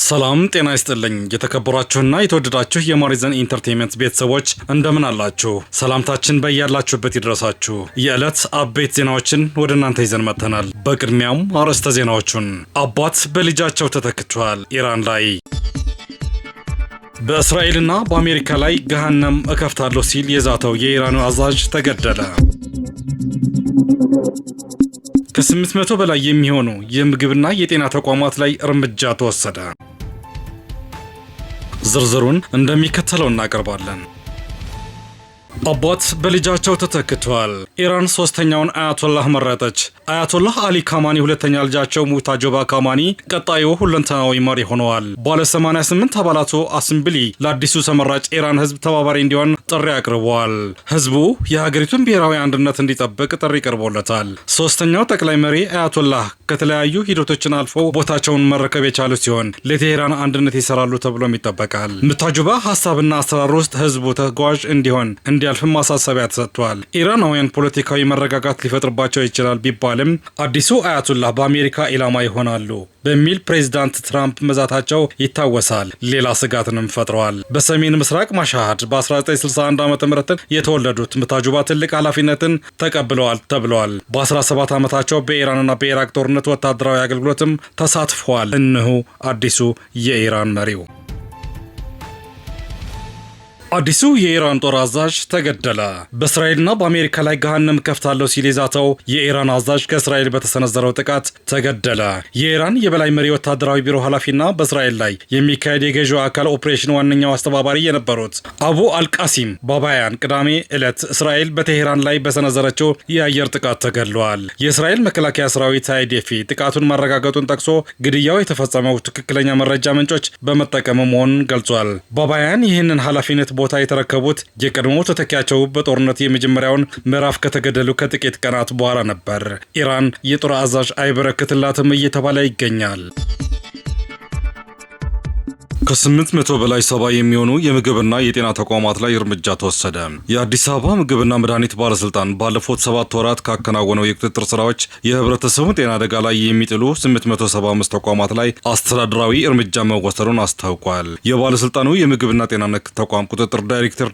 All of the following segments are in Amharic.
ሰላም ጤና ይስጥልኝ የተከበራችሁና የተወደዳችሁ የማሪዘን ኢንተርቴይንመንት ቤተሰቦች እንደምን አላችሁ? ሰላምታችን በያላችሁበት ይድረሳችሁ። የዕለት አበይት ዜናዎችን ወደ እናንተ ይዘን መጥተናል። በቅድሚያም አርዕስተ ዜናዎቹን። አባት በልጃቸው ተተክቷል። ኢራን ላይ በእስራኤልና በአሜሪካ ላይ ገሃነም እከፍታለሁ ሲል የዛተው የኢራኑ አዛዥ ተገደለ። ከ800 በላይ የሚሆኑ የምግብና የጤና ተቋማት ላይ እርምጃ ተወሰደ። ዝርዝሩን እንደሚከተለው እናቀርባለን። አባት በልጃቸው ተተክቷል። ኢራን ሶስተኛውን አያቶላህ መረጠች። አያቶላህ አሊ ካማኒ ሁለተኛ ልጃቸው ሙታጆባ ካማኒ ቀጣዩ ሁለንተናዊ መሪ ሆነዋል። ባለ 88 አባላቱ አሰምብሊ ለአዲሱ ተመራጭ ኢራን ህዝብ ተባባሪ እንዲሆን ጥሪ አቅርበዋል። ህዝቡ የሀገሪቱን ብሔራዊ አንድነት እንዲጠብቅ ጥሪ ቀርቦለታል። ሶስተኛው ጠቅላይ መሪ አያቶላህ ከተለያዩ ሂደቶችን አልፈው ቦታቸውን መረከብ የቻሉ ሲሆን ለቴሄራን አንድነት ይሰራሉ ተብሎም ይጠበቃል። ሙታጆባ ሀሳብና አሰራር ውስጥ ህዝቡ ተጓዥ እንዲሆን እንዲያልፍም ማሳሰቢያ ተሰጥቷል። ኢራናውያን ፖለቲካዊ መረጋጋት ሊፈጥርባቸው ይችላል ቢባልም አዲሱ አያቱላህ በአሜሪካ ኢላማ ይሆናሉ በሚል ፕሬዚዳንት ትራምፕ መዛታቸው ይታወሳል። ሌላ ስጋትንም ፈጥረዋል። በሰሜን ምስራቅ ማሻሃድ በ1961 ዓ.ም የተወለዱት ሙታጆባ ትልቅ ኃላፊነትን ተቀብለዋል ተብለዋል። በ17 ዓመታቸው በኢራንና በኢራቅ ጦርነት ወታደራዊ አገልግሎትም ተሳትፈዋል። እነሆ አዲሱ የኢራን መሪው። አዲሱ የኢራን ጦር አዛዥ ተገደለ። በእስራኤልና በአሜሪካ ላይ ገሃነም ከፍታለሁ ሲል የዛተው የኢራን አዛዥ ከእስራኤል በተሰነዘረው ጥቃት ተገደለ። የኢራን የበላይ መሪ ወታደራዊ ቢሮ ኃላፊና በእስራኤል ላይ የሚካሄድ የገዢው አካል ኦፕሬሽን ዋነኛው አስተባባሪ የነበሩት አቡ አልቃሲም ባባያን ቅዳሜ ዕለት እስራኤል በቴሄራን ላይ በሰነዘረችው የአየር ጥቃት ተገድለዋል። የእስራኤል መከላከያ ሰራዊት አይዲኤፍ ጥቃቱን ማረጋገጡን ጠቅሶ ግድያው የተፈጸመው ትክክለኛ መረጃ ምንጮች በመጠቀም መሆኑን ገልጿል። ባባያን ይህንን ኃላፊነት ቦታ የተረከቡት የቀድሞ ተተኪያቸው በጦርነት የመጀመሪያውን ምዕራፍ ከተገደሉ ከጥቂት ቀናት በኋላ ነበር። ኢራን የጦር አዛዥ አይበረክትላትም እየተባለ ይገኛል። ከ800 በላይ ሰባ የሚሆኑ የምግብና የጤና ተቋማት ላይ እርምጃ ተወሰደ። የአዲስ አበባ ምግብና መድኃኒት ባለስልጣን ባለፉት 7 ወራት ካከናወነው የቁጥጥር ስራዎች የህብረተሰቡን ጤና አደጋ ላይ የሚጥሉ 875 ተቋማት ላይ አስተዳደራዊ እርምጃ መወሰዱን አስታውቋል። የባለስልጣኑ የምግብና ጤና ነክ ተቋም ቁጥጥር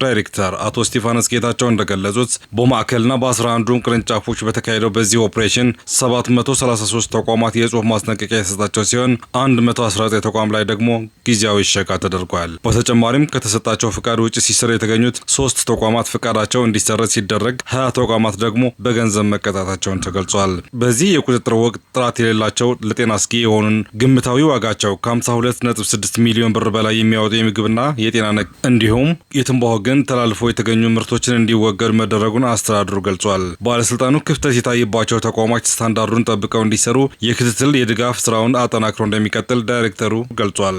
ዳይሬክተር አቶ ስቲፋኖስ ጌታቸው እንደገለጹት በማዕከልና በ11 ቅርንጫፎች በተካሄደው በዚህ ኦፕሬሽን 733 ተቋማት የጽሁፍ ማስጠንቀቂያ የሰጣቸው ሲሆን 119 ተቋም ላይ ደግሞ ጊዜያዊ ሸቃ ተደርጓል። በተጨማሪም ከተሰጣቸው ፍቃድ ውጭ ሲሰሩ የተገኙት 3 ተቋማት ፍቃዳቸው እንዲሰረዝ ሲደረግ 20 ተቋማት ደግሞ በገንዘብ መቀጣታቸውን ተገልጿል። በዚህ የቁጥጥር ወቅት ጥራት የሌላቸው ለጤና አስጊ የሆኑን ግምታዊ ዋጋቸው ከ52.6 ሚሊዮን ብር በላይ የሚያወጡ የምግብና የጤና ነክ እንዲሁም የትንባሆ ግን ተላልፎ የተገኙ ምርቶችን እንዲወገድ መደረጉን አስተዳድሩ ገልጿል። ባለስልጣኑ ክፍተት የታየባቸው ተቋማት ስታንዳርዱን ጠብቀው እንዲሰሩ የክትትል የድጋፍ ስራውን አጠናክሮ እንደሚቀጥል ዳይሬክተሩ ገልጿል።